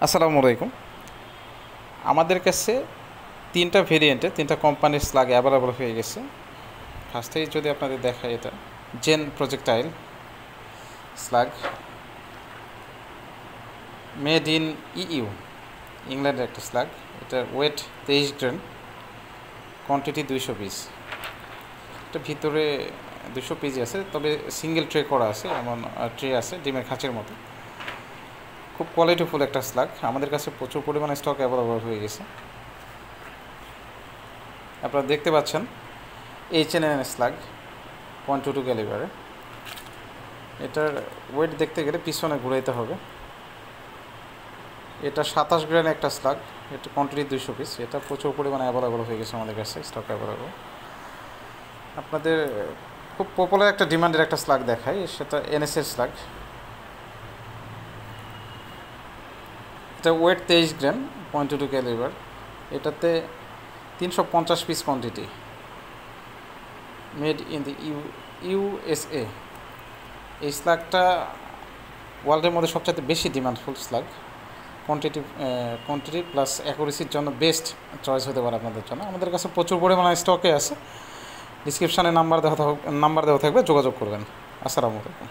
আসসালামু আলাইকুম। আমাদের কাছে তিনটা ভেরিয়েন্টে তিনটা কোম্পানির স্লাগ অ্যাভেলেবল হয়ে গেছে। ফার্স্টেই যদি আপনাদের দেখায়, এটা জেন projectile slug, made in EU, ইংল্যান্ডের একটা স্লাগ। এটা ওয়েট 23 গ্রাম, কোয়ান্টিটি 200 পিস। এটা ভিতরে 200 পিস আছে, তবে সিঙ্গেল ট্রে করা আছে, এমন ট্রে আছে ডিমের খাঁচের মতো। খুব কোয়ালিটিফুল একটা স্লাগ। আমাদের কাছে প্রচুর পরিমাণে স্টক অ্যাভেলেবল হয়ে গেছে। আপনারা দেখতে পাচ্ছেন H&N স্লাগ 122 ক্যালিবারে। এটার ওয়েট দেখতে গেলে পিছনে ঘুরাইতে হবে। এটা 27 গ্রাম একটা স্লাগ, এটা কোয়ান্টিটি 200 পিস। এটা প্রচুর পরিমাণে অ্যাভেলেবল হয়ে গেছে আমাদের কাছে, স্টক অ্যাভেলেবল। আপনাদের খুব পপুলার একটা ডিমান্ডের একটা স্লাগ দেখাই, সেটা NS-এর স্লাগ। এটা ওয়েট 23 গ্রাম, 0.22 ক্যালিবার। এটাতে 350 piece quantity, made in the USA। এই স্লাগটা ওয়ার্ল্ডের মধ্যে সবচেয়ে বেশি ডিমান্ডফুল স্লাগ। কোয়ান্টিটি প্লাস অ্যাকুরেসির জন্য বেস্ট চয়েস হতে পারে আপনাদের জন্য। আমাদের কাছে প্রচুর পরিমাণে স্টকে আছে। ডিসক্রিপশানে নাম্বার দেওয়া থাকবে, যোগাযোগ করবেন। আসসালামু আলাইকুম।